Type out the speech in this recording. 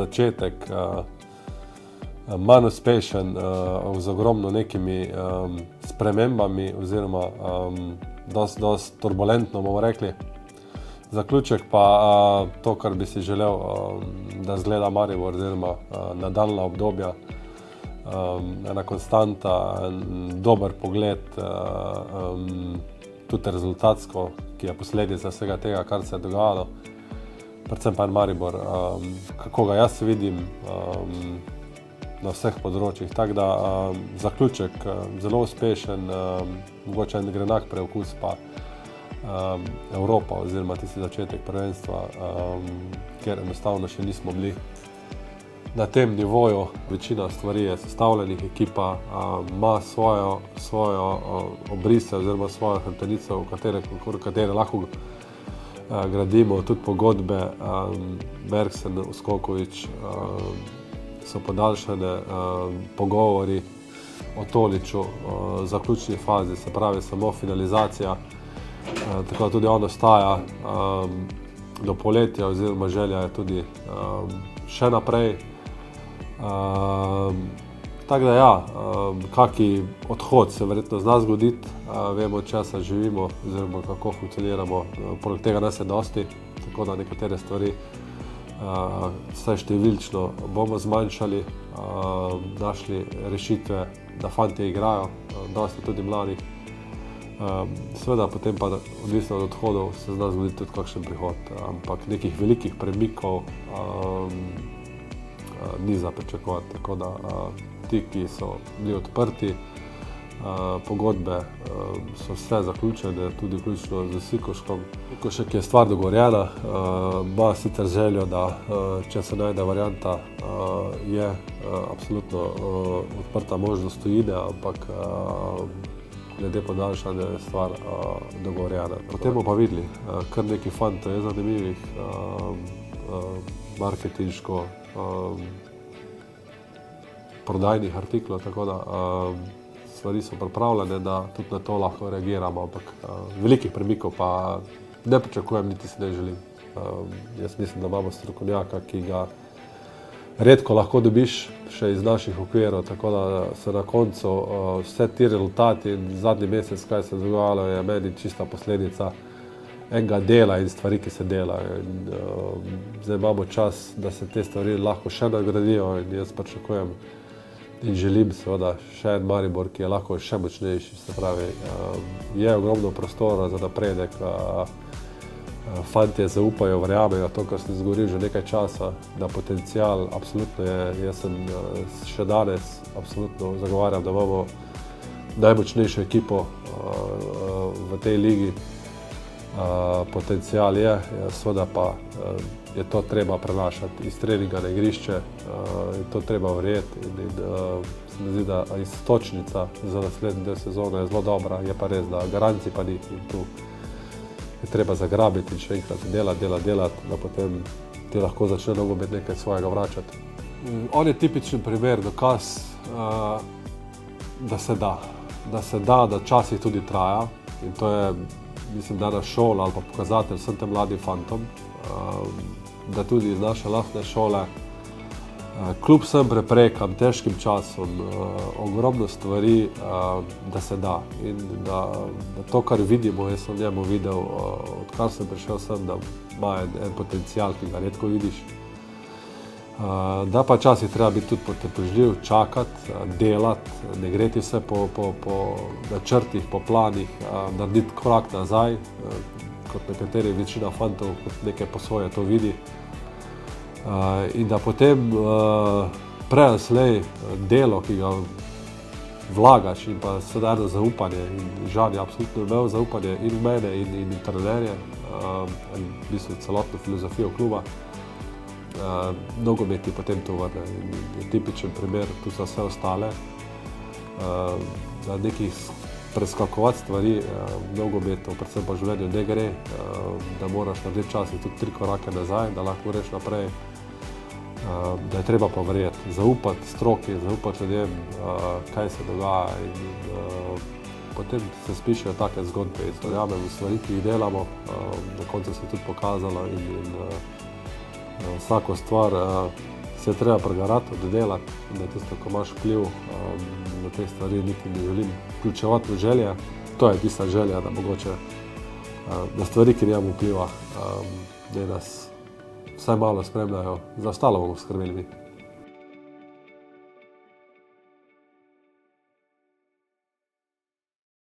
začetek manj uspešen, z ogromno nekimi spremembami oziroma dosti turbulentno, bomo rekli. Zaključek pa to, kar bi si želel, da zgleda Maribor oziroma nadaljnja obdobja, ena konstanta, dober pogled, tudi rezultatsko, ki je posledica vsega tega, kar se je dogajalo. Predvsem pa Maribor, kako ga jaz vidim na vseh področjih. Tako da zaključek zelo uspešen, mogoče en grenak preokus pa Evropa oziroma tisti začetek prvenstva, kjer enostavno še nismo bili na tem nivoju. Večina stvari je sestavljenih, ekipa ima svojo obrise oziroma svojo hrbtenico, v katere lahko gradimo tudi pogodbe. Bergsen, Uskoković so podaljšane, pogovori o Toliću, zaključni fazi, se pravi samo finalizacija. Tako da tudi on ostaja do poletja oziroma želja je tudi še naprej. Tako da ja, kaki odhod se verjetno zna zgoditi, vemo, česa živimo oziroma kako funkcioniramo, poleg tega nas je dosti, tako da nekatere stvari vsaj številčno bomo zmanjšali, našli rešitve, da fantje igrajo, dosti tudi mladih. Seveda potem pa odvisno od odhodov se zna zgoditi tudi kakšen prihod, ampak nekih velikih premikov ni za pričakovati, tako da ti, ki so bili odprti, pogodbe so vse zaključene, tudi vključno z Sikoškom. Sikošek je stvar dogovorjena, ima sicer željo, da če se najde varianta, je absolutno odprta možnost tujine, ampak glede podaljšanja je stvar dogovorjena. Potem bomo pa videli, kar nekaj fantov je zanimivih, marketinško, prodajnih artiklov, tako da stvari so pripravljene, da tudi na to lahko reagiramo, ampak velikih premikov pa ne pričakujem, niti si ne želim. Jaz mislim, da imamo strokovnjaka, ki ga redko lahko dobiš še iz naših okvirov, tako da se na koncu vse ti rezultati in zadnji mesec, kaj se je dogajalo, je meni čista posledica enega dela in stvari, ki se delajo. Zdaj imamo čas, da se te stvari lahko še nagradijo in jaz pričakujem in želim seveda še en Maribor, ki je lahko še močnejši, se pravi, je ogromno prostora za napredek, fantje zaupajo, verjamejo to, kar sem izgovoril že nekaj časa, da potencial absolutno je, jaz sem še danes absolutno zagovarjam, da imamo najmočnejšo ekipo v tej ligi. Potencial je, seveda pa je to treba prenašati iz treninga na igrišče, in to treba verjeti in se mi zdi, da iztočnica za naslednji del sezone je zelo dobra, je pa res, da garancij pa ni in tu je treba zagrabiti in še enkrat delati, da potem ti lahko začne nogomet nekaj svojega vračati. On je tipičen primer, dokaz, da se da, da včasih tudi traja in to je, mislim, da naša šola ali pa pokazatelj vsem tem mladim fantom, da tudi iz naše lastne šole, kljub vsem preprekam, težkim časom, ogromno stvari, da se da in da to, kar vidimo, jaz sem v njemu videl, odkar sem prišel sem, da ima en potencial, ki ga redko vidiš. Da pa včasih treba biti tudi potrpežljiv, čakati, delati, ne greti vse po načrtih, po planih, narediti korak nazaj, kot nekateri večina fantov kot nekaj po svoje to vidi. In da potem prej ali slej delo, ki ga vlagaš in pa sedaj eno zaupanje in Žan je absolutno imel zaupanje in v mene in trenerje, in v bistvu celotno filozofijo kluba, nogomet ti potem to vrne in je tipičen primer tudi za vse ostale, da nekih preskakovati stvari v nogometu, predvsem pa v življenju ne gre, da moraš narediti včasih tudi 3 korake nazaj, da lahko greš naprej, da je treba pa verjeti, zaupati stroki, zaupati ljudem, kaj se dogaja in potem se spišejo take zgodbe in verjamem v stvari, ki jih delamo, na koncu se je tudi pokazalo in vsako stvar se je treba pregarati, oddelati, in da tisto, ko imaš vpliv na te stvari, niti ne želim vključevati v želje. To je tista želja, da mogoče na stvari, ki nimamo vpliva, da nas vsaj malo spremljajo, za ostalo bomo skrbeli mi.